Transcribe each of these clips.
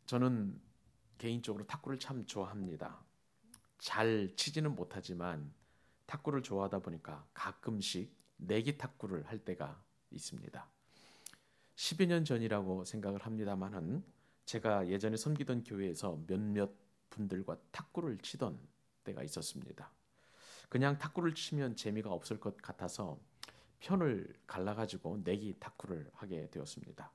저는 개인적으로 탁구를 참 좋아합니다. 잘 치지는 못하지만 탁구를 좋아하다 보니까 가끔씩 내기 탁구를 할 때가 있습니다. 10여 년 전이라고 생각을 합니다만은 제가 예전에 섬기던 교회에서 몇몇 분들과 탁구를 치던 때가 있었습니다. 그냥 탁구를 치면 재미가 없을 것 같아서 편을 갈라가지고 내기 탁구를 하게 되었습니다.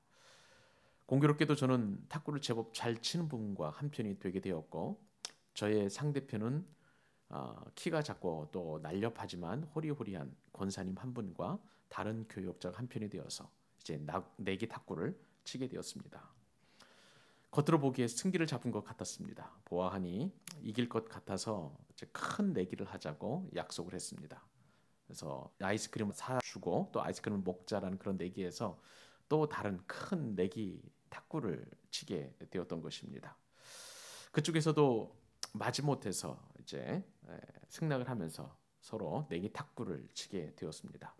공교롭게도 저는 탁구를 제법 잘 치는 분과 한 편이 되게 되었고, 저의 상대편은 키가 작고 또 날렵하지만 호리호리한 권사님 한 분과 다른 교역자가 한 편이 되어서 이제 내기 탁구를 치게 되었습니다. 겉으로 보기에 승기를 잡은 것 같았습니다. 보아하니 이길 것 같아서 이제 큰 내기를 하자고 약속을 했습니다. 그래서 아이스크림을 사주고 또 아이스크림을 먹자라는 그런 내기에서 또 다른 큰 내기 탁구를 치게 되었던 것입니다. 그쪽에서도 마지못해서 이제 승낙을 하면서 서로 내기 탁구를 치게 되었습니다.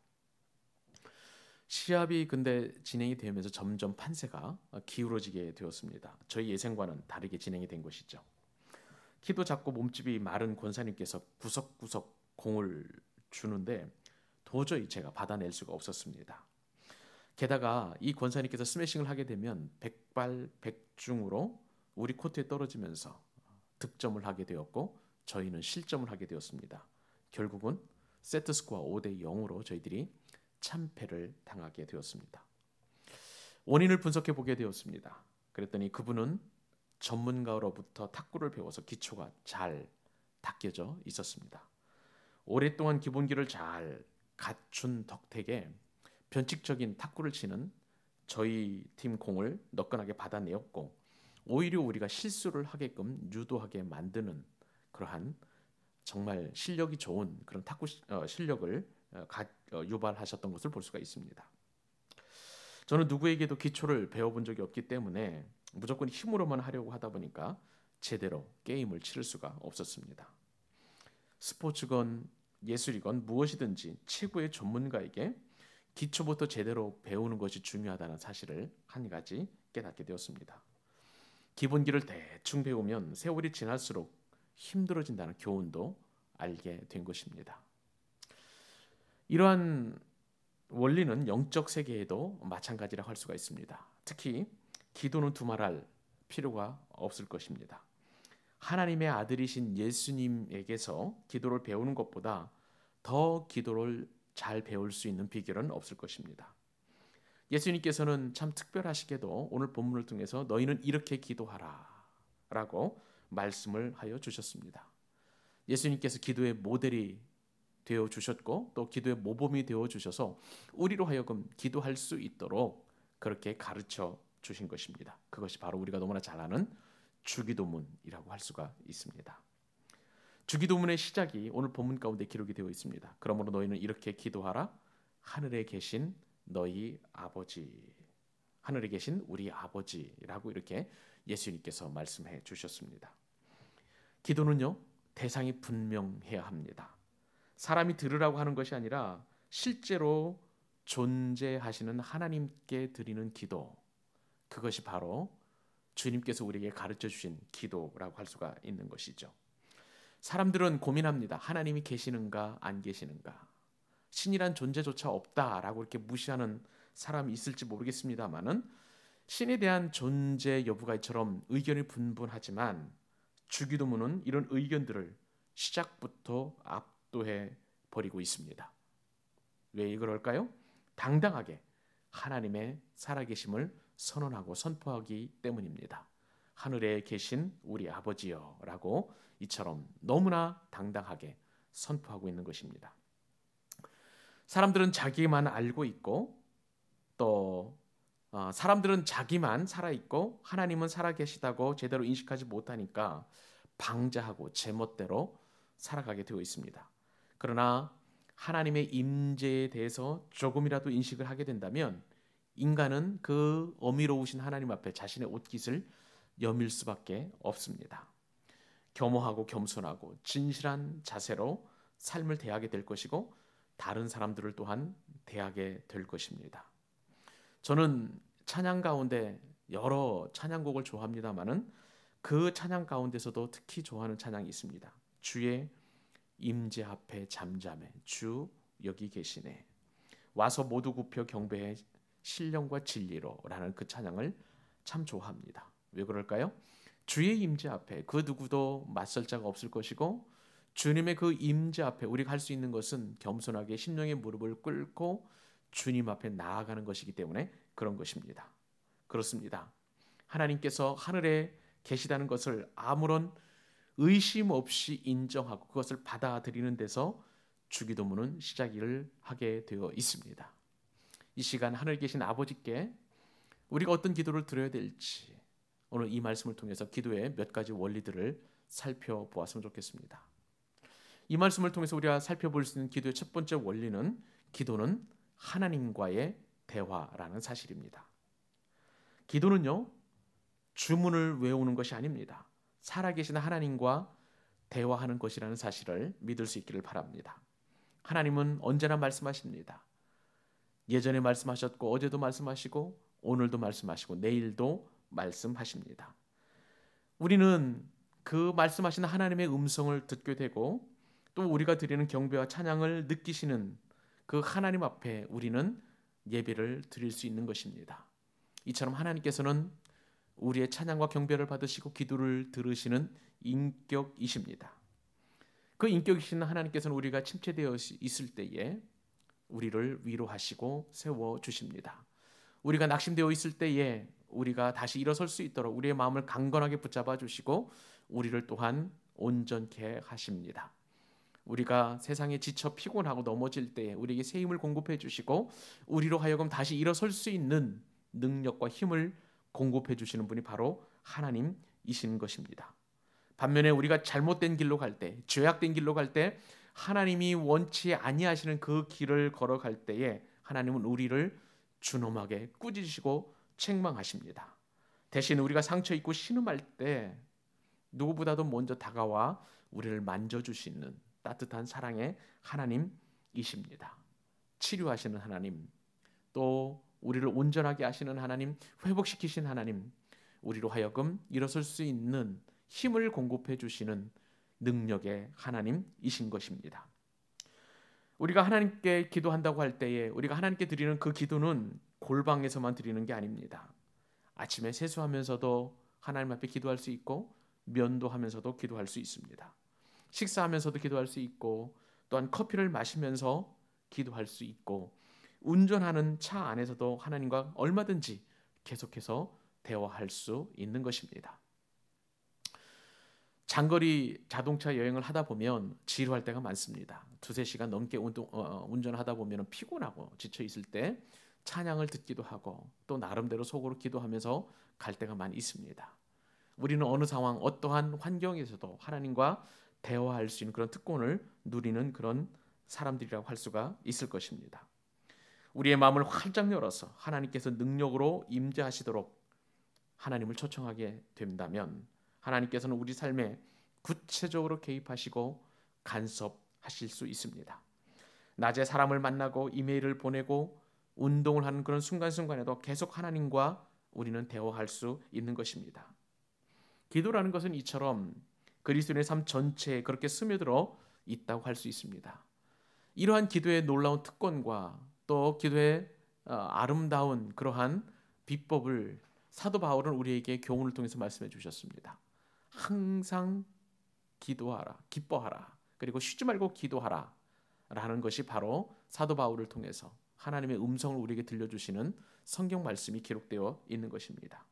시합이 근데 진행이 되면서 점점 판세가 기울어지게 되었습니다. 저희 예상과는 다르게 진행이 된 것이죠. 키도 작고 몸집이 마른 권사님께서 구석구석 공을 주는데 도저히 제가 받아낼 수가 없었습니다. 게다가 이 권사님께서 스매싱을 하게 되면 백발백중으로 우리 코트에 떨어지면서 득점을 하게 되었고 저희는 실점을 하게 되었습니다. 결국은 세트 스코어 5대 0으로 저희들이 참패를 당하게 되었습니다. 원인을 분석해 보게 되었습니다. 그랬더니 그분은 전문가로부터 탁구를 배워서 기초가 잘 닦여져 있었습니다. 오랫동안 기본기를 잘 갖춘 덕택에 변칙적인 탁구를 치는 저희 팀 공을 너끈하게 받아내었고, 오히려 우리가 실수를 하게끔 유도하게 만드는 그러한 정말 실력이 좋은 그런 탁구 실력을 유발하셨던 것을 볼 수가 있습니다. 저는 누구에게도 기초를 배워본 적이 없기 때문에 무조건 힘으로만 하려고 하다 보니까 제대로 게임을 치를 수가 없었습니다. 스포츠건 예술이건 무엇이든지 최고의 전문가에게 기초부터 제대로 배우는 것이 중요하다는 사실을 한 가지 깨닫게 되었습니다. 기본기를 대충 배우면 세월이 지날수록 힘들어진다는 교훈도 알게 된 것입니다. 이러한 원리는 영적 세계에도 마찬가지라 할 수가 있습니다. 특히 기도는 두말할 필요가 없을 것입니다. 하나님의 아들이신 예수님에게서 기도를 배우는 것보다 더 기도를 잘 배울 수 있는 비결은 없을 것입니다. 예수님께서는 참 특별하시게도 오늘 본문을 통해서 너희는 이렇게 기도하라 라고 말씀을 하여 주셨습니다. 예수님께서 기도의 모델이 되어 주셨고 또 기도의 모범이 되어 주셔서 우리로 하여금 기도할 수 있도록 그렇게 가르쳐 주신 것입니다. 그것이 바로 우리가 너무나 잘 아는 주기도문이라고 할 수가 있습니다. 주기도문의 시작이 오늘 본문 가운데 기록이 되어 있습니다. 그러므로 너희는 이렇게 기도하라. 하늘에 계신 너희 아버지, 하늘에 계신 우리 아버지라고 이렇게 예수님께서 말씀해 주셨습니다. 기도는요, 대상이 분명해야 합니다. 사람이 들으라고 하는 것이 아니라 실제로 존재하시는 하나님께 드리는 기도, 그것이 바로 주님께서 우리에게 가르쳐 주신 기도라고 할 수가 있는 것이죠. 사람들은 고민합니다. 하나님이 계시는가 안 계시는가, 신이란 존재조차 없다라고 이렇게 무시하는 사람이 있을지 모르겠습니다만은 신에 대한 존재 여부가 이처럼 의견이 분분하지만 주기도문은 이런 의견들을 시작부터 압도해 버리고 있습니다. 왜 그럴까요? 당당하게 하나님의 살아계심을 선언하고 선포하기 때문입니다. 하늘에 계신 우리 아버지여 라고 이처럼 너무나 당당하게 선포하고 있는 것입니다. 사람들은 자기만 알고 있고 또 사람들은 자기만 살아있고 하나님은 살아계시다고 제대로 인식하지 못하니까 방자하고 제멋대로 살아가게 되어 있습니다. 그러나 하나님의 임재에 대해서 조금이라도 인식을 하게 된다면 인간은 그 어미로우신 하나님 앞에 자신의 옷깃을 여밀 수밖에 없습니다. 겸허하고 겸손하고 진실한 자세로 삶을 대하게 될 것이고 다른 사람들을 또한 대하게 될 것입니다. 저는 찬양 가운데 여러 찬양곡을 좋아합니다마는 그 찬양 가운데서도 특히 좋아하는 찬양이 있습니다. 주의 임재 앞에 잠잠해 주 여기 계시네. 와서 모두 굽혀 경배해 신령과 진리로라는 그 찬양을 참 좋아합니다. 왜 그럴까요? 주의 임재 앞에 그 누구도 맞설 자가 없을 것이고 주님의 그 임재 앞에 우리가 할 수 있는 것은 겸손하게 심령의 무릎을 꿇고 주님 앞에 나아가는 것이기 때문에 그런 것입니다. 그렇습니다. 하나님께서 하늘에 계시다는 것을 아무런 의심 없이 인정하고 그것을 받아들이는 데서 주기도문은 시작을 하게 되어 있습니다. 이 시간 하늘에 계신 아버지께 우리가 어떤 기도를 드려야 될지 오늘 이 말씀을 통해서 기도의 몇 가지 원리들을 살펴보았으면 좋겠습니다. 이 말씀을 통해서 우리가 살펴볼 수 있는 기도의 첫 번째 원리는 기도는 하나님과의 대화라는 사실입니다. 기도는요, 주문을 외우는 것이 아닙니다. 살아계신 하나님과 대화하는 것이라는 사실을 믿을 수 있기를 바랍니다. 하나님은 언제나 말씀하십니다. 예전에 말씀하셨고 어제도 말씀하시고 오늘도 말씀하시고 내일도 말씀하십니다. 우리는 그 말씀하시는 하나님의 음성을 듣게 되고 또 우리가 드리는 경배와 찬양을 느끼시는 그 하나님 앞에 우리는 예배를 드릴 수 있는 것입니다. 이처럼 하나님께서는 우리의 찬양과 경배를 받으시고 기도를 들으시는 인격이십니다. 그 인격이신 하나님께서는 우리가 침체되어 있을 때에 우리를 위로하시고 세워주십니다. 우리가 낙심되어 있을 때에 우리가 다시 일어설 수 있도록 우리의 마음을 강건하게 붙잡아 주시고 우리를 또한 온전케 하십니다. 우리가 세상에 지쳐 피곤하고 넘어질 때에 우리에게 새 힘을 공급해 주시고 우리로 하여금 다시 일어설 수 있는 능력과 힘을 공급해 주시는 분이 바로 하나님이신 것입니다. 반면에 우리가 잘못된 길로 갈 때, 죄악된 길로 갈 때 하나님이 원치 아니하시는 그 길을 걸어갈 때에 하나님은 우리를 준엄하게 꾸짖으시고 책망하십니다. 대신 우리가 상처 입고 신음할 때 누구보다도 먼저 다가와 우리를 만져주시는 따뜻한 사랑의 하나님이십니다. 치료하시는 하나님, 또 우리를 온전하게 하시는 하나님, 회복시키신 하나님, 우리로 하여금 일어설 수 있는 힘을 공급해 주시는 능력의 하나님이신 것입니다. 우리가 하나님께 기도한다고 할 때에 우리가 하나님께 드리는 그 기도는 골방에서만 드리는 게 아닙니다. 아침에 세수하면서도 하나님 앞에 기도할 수 있고 면도하면서도 기도할 수 있습니다. 식사하면서도 기도할 수 있고 또한 커피를 마시면서 기도할 수 있고 운전하는 차 안에서도 하나님과 얼마든지 계속해서 대화할 수 있는 것입니다. 장거리 자동차 여행을 하다 보면 지루할 때가 많습니다. 2-3시간 넘게 운전하다 보면 피곤하고 지쳐 있을 때 찬양을 듣기도 하고 또 나름대로 속으로 기도하면서 갈 때가 많이 있습니다. 우리는 어느 상황 어떠한 환경에서도 하나님과 대화할 수 있는 그런 특권을 누리는 그런 사람들이라고 할 수가 있을 것입니다. 우리의 마음을 활짝 열어서 하나님께서 능력으로 임재하시도록 하나님을 초청하게 된다면 하나님께서는 우리 삶에 구체적으로 개입하시고 간섭하실 수 있습니다. 낮에 사람을 만나고 이메일을 보내고 운동을 하는 그런 순간순간에도 계속 하나님과 우리는 대화할 수 있는 것입니다. 기도라는 것은 이처럼 그리스도인의 삶 전체에 그렇게 스며들어 있다고 할 수 있습니다. 이러한 기도의 놀라운 특권과 또 기도의 아름다운 그러한 비법을 사도 바울은 우리에게 교훈을 통해서 말씀해 주셨습니다. 항상 기도하라, 기뻐하라, 그리고 쉬지 말고 기도하라 라는 것이 바로 사도 바울을 통해서 하나님의 음성을 우리에게 들려주시는 성경 말씀이 기록되어 있는 것입니다.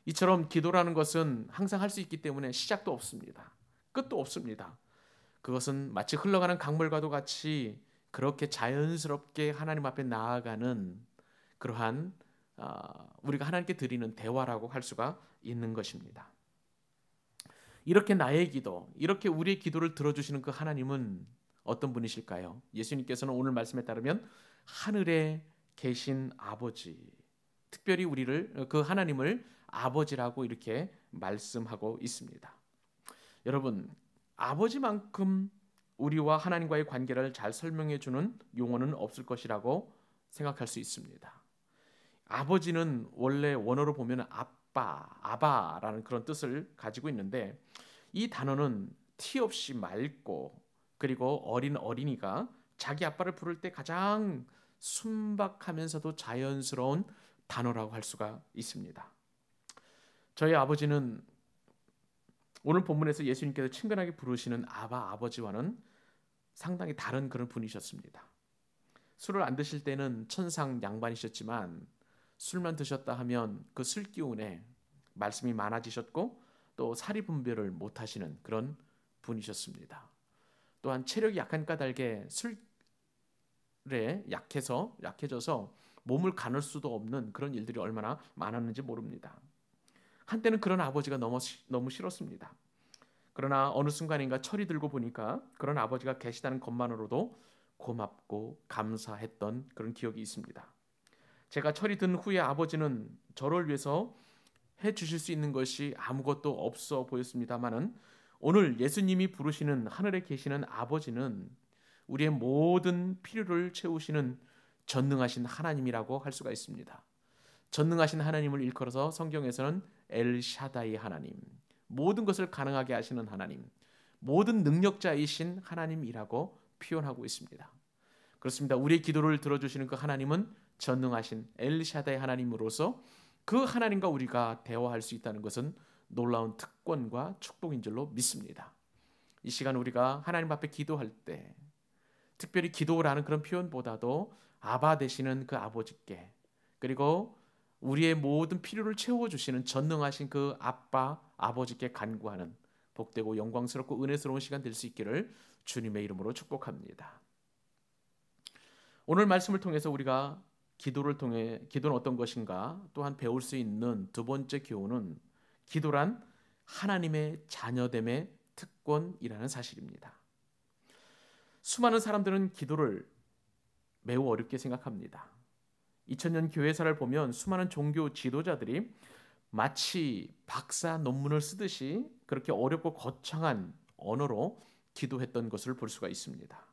이처럼 기도라는 것은 항상 할 수 있기 때문에 시작도 없습니다. 끝도 없습니다. 그것은 마치 흘러가는 강물과도 같이 그렇게 자연스럽게 하나님 앞에 나아가는 그러한 우리가 하나님께 드리는 대화라고 할 수가 있는 것입니다. 이렇게 나의 기도, 이렇게 우리의 기도를 들어주시는 그 하나님은 어떤 분이실까요? 예수님께서는 오늘 말씀에 따르면 하늘에 계신 아버지, 특별히 우리를 그 하나님을 아버지라고 이렇게 말씀하고 있습니다. 여러분, 아버지만큼 우리와 하나님과의 관계를 잘 설명해 주는 용어는 없을 것이라고 생각할 수 있습니다. 아버지는 원래 원어로 보면 아빠, 아바라는 그런 뜻을 가지고 있는데 이 단어는 티 없이 맑고 그리고 어린 어린이가 자기 아빠를 부를 때 가장 순박하면서도 자연스러운 단어라고 할 수가 있습니다. 저희 아버지는 오늘 본문에서 예수님께서 친근하게 부르시는 아바 아버지와는 상당히 다른 그런 분이셨습니다. 술을 안 드실 때는 천상 양반이셨지만 술만 드셨다 하면 그 술 기운에 말씀이 많아지셨고 또 사리 분별을 못 하시는 그런 분이셨습니다. 또한 체력이 약한 까닭에 술에 약해져서 몸을 가눌 수도 없는 그런 일들이 얼마나 많았는지 모릅니다. 한때는 그런 아버지가 너무 싫었습니다. 그러나 어느 순간인가 철이 들고 보니까 그런 아버지가 계시다는 것만으로도 고맙고 감사했던 그런 기억이 있습니다. 제가 철이 든 후에 아버지는 저를 위해서 해 주실 수 있는 것이 아무것도 없어 보였습니다마는 오늘 예수님이 부르시는 하늘에 계시는 아버지는 우리의 모든 필요를 채우시는 전능하신 하나님이라고 할 수가 있습니다. 전능하신 하나님을 일컬어서 성경에서는 엘샤다이 하나님, 모든 것을 가능하게 하시는 하나님, 모든 능력자이신 하나님이라고 표현하고 있습니다. 그렇습니다. 우리의 기도를 들어주시는 그 하나님은 전능하신 엘샤다이 하나님으로서 그 하나님과 우리가 대화할 수 있다는 것은 놀라운 특권과 축복인 줄로 믿습니다. 이 시간 우리가 하나님 앞에 기도할 때 특별히 기도라는 그런 표현보다도 아바 되시는 그 아버지께 그리고 우리의 모든 필요를 채워주시는 전능하신 그 아빠 아버지께 간구하는 복되고 영광스럽고 은혜스러운 시간 될 수 있기를 주님의 이름으로 축복합니다. 오늘 말씀을 통해서 우리가 기도는 어떤 것인가 또한 배울 수 있는 두 번째 교훈은 기도란 하나님의 자녀됨의 특권이라는 사실입니다. 수많은 사람들은 기도를 매우 어렵게 생각합니다. 2000년 교회사를 보면 수많은 종교 지도자들이 마치 박사 논문을 쓰듯이 그렇게 어렵고 거창한 언어로 기도했던 것을 볼 수가 있습니다.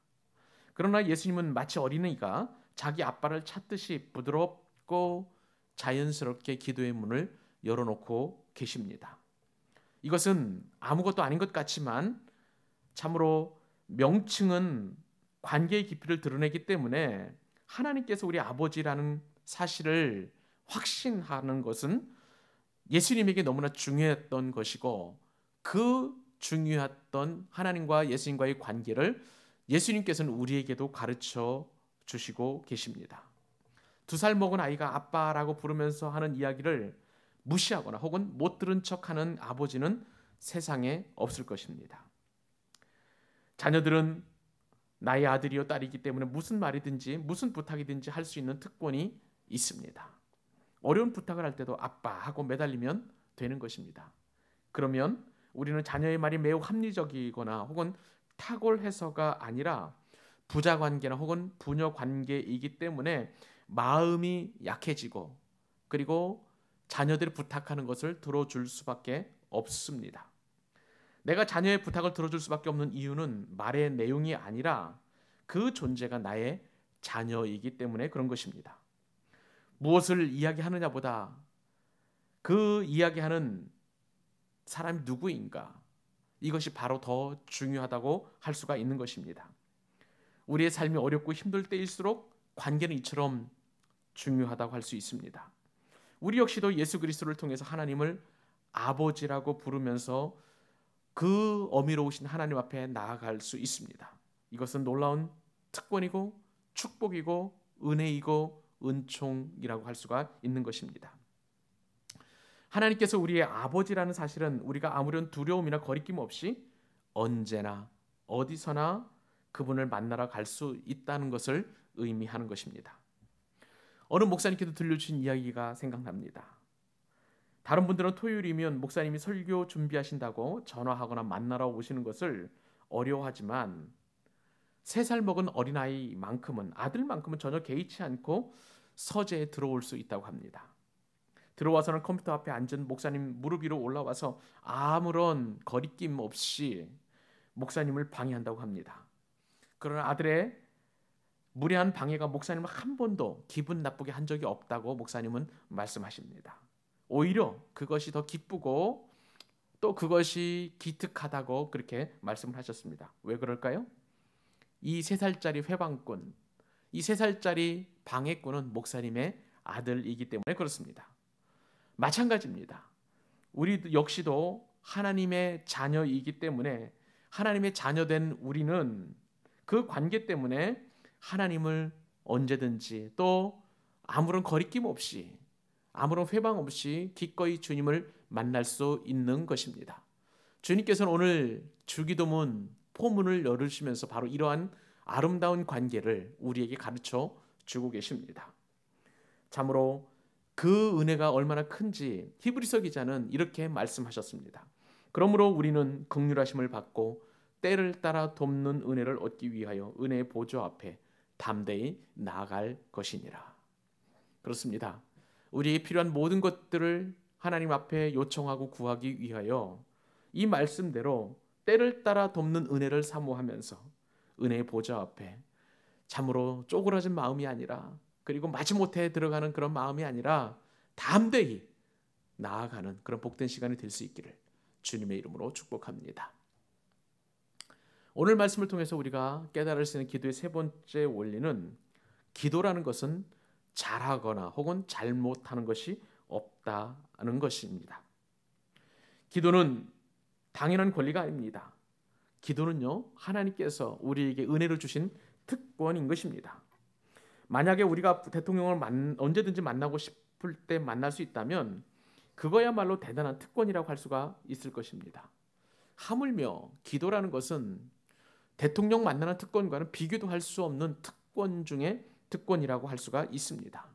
그러나 예수님은 마치 어린이가 자기 아빠를 찾듯이 부드럽고 자연스럽게 기도의 문을 열어놓고 계십니다. 이것은 아무것도 아닌 것 같지만 참으로 명칭은 관계의 깊이를 드러내기 때문에 하나님께서 우리 아버지라는 사실을 확신하는 것은 예수님에게 너무나 중요했던 것이고 그 중요했던 하나님과 예수님과의 관계를 예수님께서는 우리에게도 가르쳐 주시고 계십니다. 2살 먹은 아이가 아빠라고 부르면서 하는 이야기를 무시하거나 혹은 못 들은 척하는 아버지는 세상에 없을 것입니다. 자녀들은 나의 아들이요 딸이기 때문에 무슨 말이든지 무슨 부탁이든지 할 수 있는 특권이 있습니다. 어려운 부탁을 할 때도 아빠 하고 매달리면 되는 것입니다. 그러면 우리는 자녀의 말이 매우 합리적이거나 혹은 탁월해서가 아니라 부자 관계나 혹은 부녀 관계이기 때문에 마음이 약해지고 그리고 자녀들이 부탁하는 것을 들어줄 수밖에 없습니다. 내가 자녀의 부탁을 들어줄 수밖에 없는 이유는 말의 내용이 아니라 그 존재가 나의 자녀이기 때문에 그런 것입니다. 무엇을 이야기하느냐보다 그 이야기하는 사람이 누구인가 이것이 바로 더 중요하다고 할 수가 있는 것입니다. 우리의 삶이 어렵고 힘들 때일수록 관계는 이처럼 중요하다고 할 수 있습니다. 우리 역시도 예수 그리스도를 통해서 하나님을 아버지라고 부르면서 그 어미로우신 하나님 앞에 나아갈 수 있습니다. 이것은 놀라운 특권이고 축복이고 은혜이고 은총이라고 할 수가 있는 것입니다. 하나님께서 우리의 아버지라는 사실은 우리가 아무런 두려움이나 거리낌 없이 언제나 어디서나 그분을 만나러 갈 수 있다는 것을 의미하는 것입니다. 어느 목사님께도 들려주신 이야기가 생각납니다. 다른 분들은 토요일이면 목사님이 설교 준비하신다고 전화하거나 만나러 오시는 것을 어려워하지만 3살 먹은 어린아이만큼은 아들만큼은 전혀 개의치 않고 서재에 들어올 수 있다고 합니다. 들어와서는 컴퓨터 앞에 앉은 목사님 무릎 위로 올라와서 아무런 거리낌 없이 목사님을 방해한다고 합니다. 그러나 아들의 무례한 방해가 목사님을 한 번도 기분 나쁘게 한 적이 없다고 목사님은 말씀하십니다. 오히려 그것이 더 기쁘고 또 그것이 기특하다고 그렇게 말씀을 하셨습니다. 왜 그럴까요? 이 3살짜리 회방꾼, 이 3살짜리 방해꾼은 목사님의 아들이기 때문에 그렇습니다. 마찬가지입니다. 우리 역시도 하나님의 자녀이기 때문에 하나님의 자녀된 우리는 그 관계 때문에 하나님을 언제든지 또 아무런 거리낌 없이 아무런 회방 없이 기꺼이 주님을 만날 수 있는 것입니다. 주님께서는 오늘 주기도문 포문을 열으시면서 바로 이러한 아름다운 관계를 우리에게 가르쳐 주고 계십니다. 참으로 그 은혜가 얼마나 큰지 히브리서 기자는 이렇게 말씀하셨습니다. 그러므로 우리는 긍휼하심을 받고 때를 따라 돕는 은혜를 얻기 위하여 은혜의 보좌 앞에 담대히 나아갈 것이니라. 그렇습니다. 우리에게 필요한 모든 것들을 하나님 앞에 요청하고 구하기 위하여 이 말씀대로 때를 따라 돕는 은혜를 사모하면서 은혜의 보좌 앞에 참으로 쪼그라진 마음이 아니라 그리고 마지못해 들어가는 그런 마음이 아니라 담대히 나아가는 그런 복된 시간이 될 수 있기를 주님의 이름으로 축복합니다. 오늘 말씀을 통해서 우리가 깨달을 수 있는 기도의 3번째 원리는 기도라는 것은 잘하거나 혹은 잘못하는 것이 없다는 것입니다. 기도는 당연한 권리가 아닙니다. 기도는요, 하나님께서 우리에게 은혜를 주신 특권인 것입니다. 만약에 우리가 대통령을 언제든지 만나고 싶을 때 만날 수 있다면 그거야말로 대단한 특권이라고 할 수가 있을 것입니다. 하물며 기도라는 것은 대통령 만나는 특권과는 비교도 할 수 없는 특권 중에 특권이라고 할 수가 있습니다.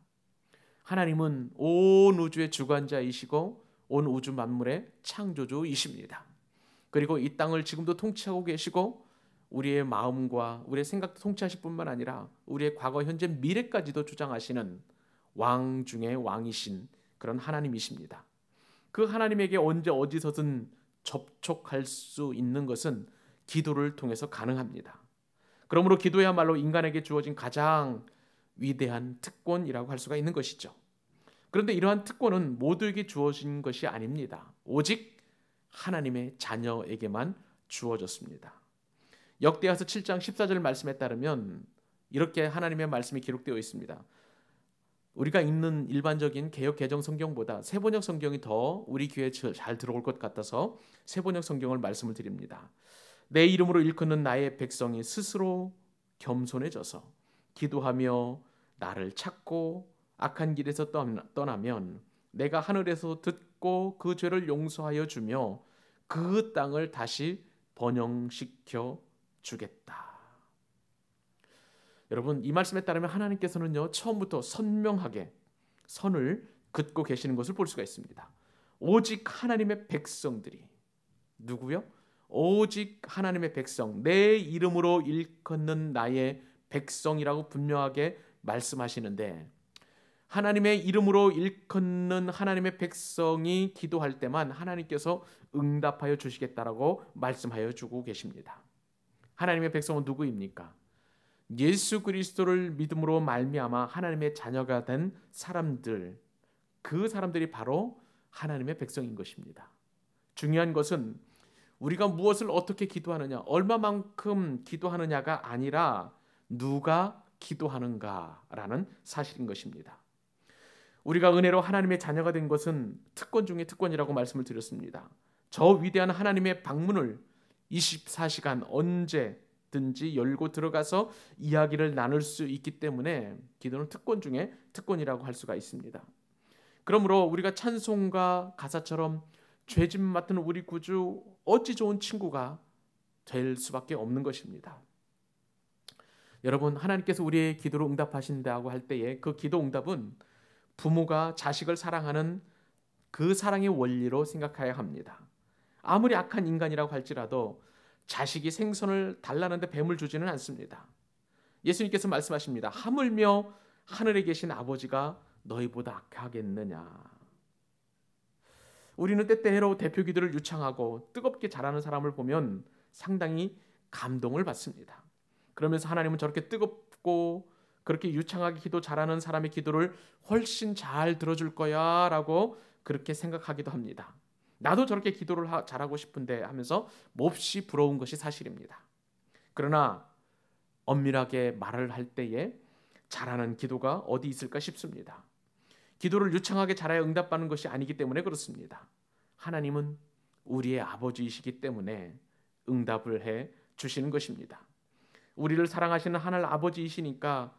하나님은 온 우주의 주관자이시고 온 우주 만물의 창조주이십니다. 그리고 이 땅을 지금도 통치하고 계시고 우리의 마음과 우리의 생각도 통치하실 뿐만 아니라 우리의 과거, 현재, 미래까지도 주장하시는 왕 중의 왕이신 그런 하나님이십니다. 그 하나님에게 언제 어디서든 접촉할 수 있는 것은 기도를 통해서 가능합니다. 그러므로 기도야말로 인간에게 주어진 가장 위대한 특권이라고 할 수가 있는 것이죠. 그런데 이러한 특권은 모두에게 주어진 것이 아닙니다. 오직 하나님의 자녀에게만 주어졌습니다. 역대하서 7장 14절 말씀에 따르면 이렇게 하나님의 말씀이 기록되어 있습니다. 우리가 읽는 일반적인 개역 개정 성경보다 세번역 성경이 더 우리 귀에 잘 들어올 것 같아서 세번역 성경을 말씀을 드립니다. 내 이름으로 일컫는 나의 백성이 스스로 겸손해져서 기도하며 나를 찾고 악한 길에서 떠나면 내가 하늘에서 듣고 그 죄를 용서하여 주며 그 땅을 다시 번영시켜 주겠다. 여러분, 이 말씀에 따르면 하나님께서는요, 처음부터 선명하게 선을 긋고 계시는 것을 볼 수가 있습니다. 오직 하나님의 백성들이 누구요? 오직 하나님의 백성, 내 이름으로 일컫는 나의 백성이라고 분명하게 말씀하시는데 하나님의 이름으로 일컫는 하나님의 백성이 기도할 때만 하나님께서 응답하여 주시겠다라고 말씀하여 주고 계십니다. 하나님의 백성은 누구입니까? 예수 그리스도를 믿음으로 말미암아 하나님의 자녀가 된 사람들, 그 사람들이 바로 하나님의 백성인 것입니다. 중요한 것은 우리가 무엇을 어떻게 기도하느냐, 얼마만큼 기도하느냐가 아니라 누가 기도하는가라는 사실인 것입니다. 우리가 은혜로 하나님의 자녀가 된 것은 특권 중에 특권이라고 말씀을 드렸습니다. 저 위대한 하나님의 방문을 24시간 언제든지 열고 들어가서 이야기를 나눌 수 있기 때문에 기도는 특권 중에 특권이라고 할 수가 있습니다. 그러므로 우리가 찬송가 가사처럼 죄짐 맡은 우리 구주 어찌 좋은 친구가 될 수밖에 없는 것입니다. 여러분, 하나님께서 우리의 기도를 응답하신다고 할 때에 그 기도 응답은 부모가 자식을 사랑하는 그 사랑의 원리로 생각해야 합니다. 아무리 악한 인간이라고 할지라도 자식이 생선을 달라는데 뱀을 주지는 않습니다. 예수님께서 말씀하십니다. 하물며 하늘에 계신 아버지가 너희보다 악하겠느냐. 우리는 때때로 대표 기도를 유창하고 뜨겁게 잘하는 사람을 보면 상당히 감동을 받습니다. 그러면서 하나님은 저렇게 뜨겁고 그렇게 유창하게 기도 잘하는 사람의 기도를 훨씬 잘 들어줄 거야 라고 그렇게 생각하기도 합니다. 나도 저렇게 기도를 잘하고 싶은데 하면서 몹시 부러운 것이 사실입니다. 그러나 엄밀하게 말을 할 때에 잘하는 기도가 어디 있을까 싶습니다. 기도를 유창하게 잘해야 응답받는 것이 아니기 때문에 그렇습니다. 하나님은 우리의 아버지이시기 때문에 응답을 해 주시는 것입니다. 우리를 사랑하시는 하늘 아버지이시니까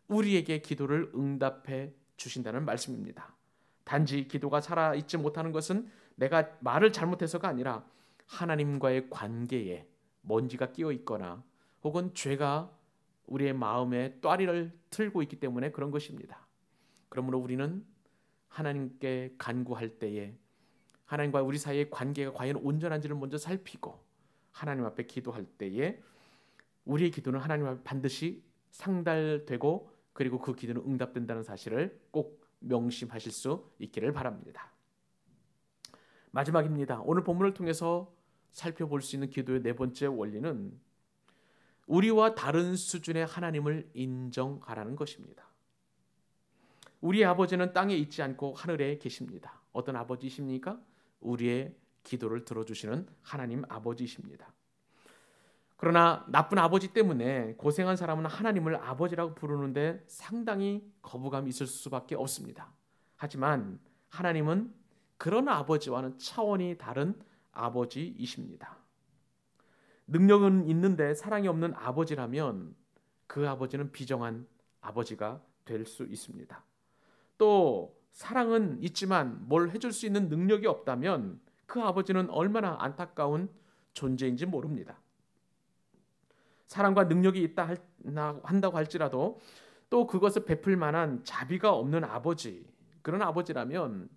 우리에게 기도를 응답해 주신다는 말씀입니다. 단지 기도가 살아있지 못하는 것은 내가 말을 잘못해서가 아니라 하나님과의 관계에 먼지가 끼어 있거나 혹은 죄가 우리의 마음에 또아리를 틀고 있기 때문에 그런 것입니다. 그러므로 우리는 하나님께 간구할 때에 하나님과 우리 사이의 관계가 과연 온전한지를 먼저 살피고 하나님 앞에 기도할 때에 우리의 기도는 하나님 앞에 반드시 상달되고 그리고 그 기도는 응답된다는 사실을 꼭 명심하실 수 있기를 바랍니다. 마지막입니다. 오늘 본문을 통해서 살펴볼 수 있는 기도의 네 번째 원리는 우리와 다른 수준의 하나님을 인정하라는 것입니다. 우리의 아버지는 땅에 있지 않고 하늘에 계십니다. 어떤 아버지이십니까? 우리의 기도를 들어주시는 하나님 아버지이십니다. 그러나 나쁜 아버지 때문에 고생한 사람은 하나님을 아버지라고 부르는데 상당히 거부감이 있을 수밖에 없습니다. 하지만 하나님은 그런 아버지와는 차원이 다른 아버지이십니다. 능력은 있는데 사랑이 없는 아버지라면 그 아버지는 비정한 아버지가 될 수 있습니다. 또 사랑은 있지만 뭘 해줄 수 있는 능력이 없다면 그 아버지는 얼마나 안타까운 존재인지 모릅니다. 사랑과 능력이 있다 한다고 할지라도 또 그것을 베풀 만한 자비가 없는 아버지, 그런 아버지라면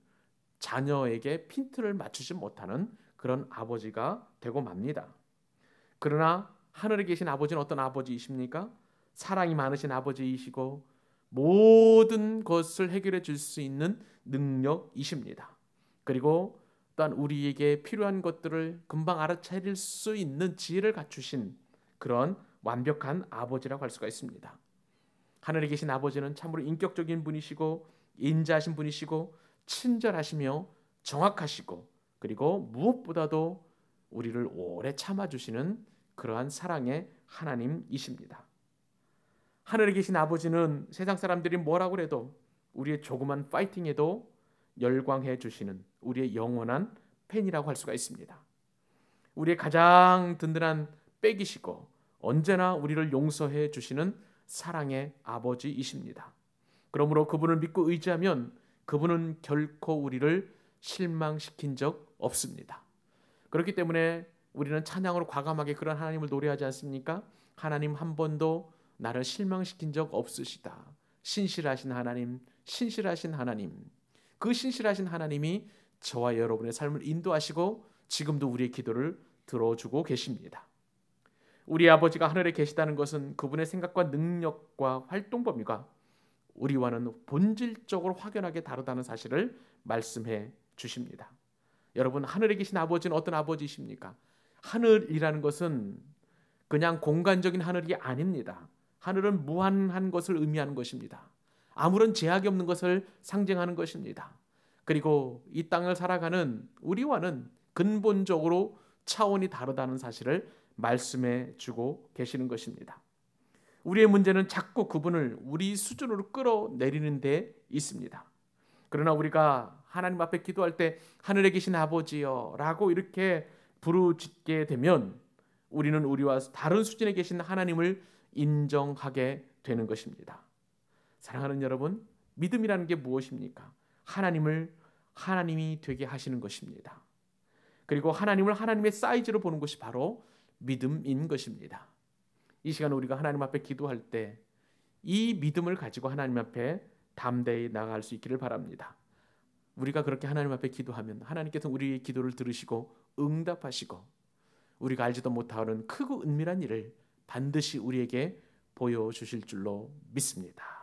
자녀에게 핀트를 맞추지 못하는 그런 아버지가 되고 맙니다. 그러나 하늘에 계신 아버지는 어떤 아버지이십니까? 사랑이 많으신 아버지이시고 모든 것을 해결해 줄 수 있는 능력이십니다. 그리고 또한 우리에게 필요한 것들을 금방 알아차릴 수 있는 지혜를 갖추신 그런 완벽한 아버지라고 할 수가 있습니다. 하늘에 계신 아버지는 참으로 인격적인 분이시고 인자하신 분이시고 친절하시며 정확하시고 그리고 무엇보다도 우리를 오래 참아주시는 그러한 사랑의 하나님이십니다. 하늘에 계신 아버지는 세상 사람들이 뭐라고 해도 우리의 조그만 파이팅에도 열광해 주시는 우리의 영원한 팬이라고 할 수가 있습니다. 우리의 가장 든든한 백이시고 언제나 우리를 용서해 주시는 사랑의 아버지이십니다. 그러므로 그분을 믿고 의지하면 그분은 결코 우리를 실망시킨 적 없습니다. 그렇기 때문에 우리는 찬양으로 과감하게 그런 하나님을 노래하지 않습니까? 하나님 한 번도 나를 실망시킨 적 없으시다. 신실하신 하나님, 신실하신 하나님. 그 신실하신 하나님이 저와 여러분의 삶을 인도하시고 지금도 우리의 기도를 들어주고 계십니다. 우리 아버지가 하늘에 계시다는 것은 그분의 생각과 능력과 활동 범위가 우리와는 본질적으로 확연하게 다르다는 사실을 말씀해 주십니다. 여러분, 하늘에 계신 아버지는 어떤 아버지이십니까? 하늘이라는 것은 그냥 공간적인 하늘이 아닙니다. 하늘은 무한한 것을 의미하는 것입니다. 아무런 제약이 없는 것을 상징하는 것입니다. 그리고 이 땅을 살아가는 우리와는 근본적으로 차원이 다르다는 사실을 말씀해 주고 계시는 것입니다. 우리의 문제는 자꾸 그분을 우리 수준으로 끌어내리는 데 있습니다. 그러나 우리가 하나님 앞에 기도할 때 하늘에 계신 아버지여 라고 이렇게 부르짖게 되면 우리는 우리와 다른 수준에 계신 하나님을 인정하게 되는 것입니다. 사랑하는 여러분, 믿음이라는 게 무엇입니까? 하나님을 하나님이 되게 하시는 것입니다. 그리고 하나님을 하나님의 사이즈로 보는 것이 바로 믿음인 것입니다. 이 시간 우리가 하나님 앞에 기도할 때 이 믿음을 가지고 하나님 앞에 담대히 나아갈 수 있기를 바랍니다. 우리가 그렇게 하나님 앞에 기도하면 하나님께서 우리의 기도를 들으시고 응답하시고 우리가 알지도 못하는 크고 은밀한 일을 반드시 우리에게 보여주실 줄로 믿습니다.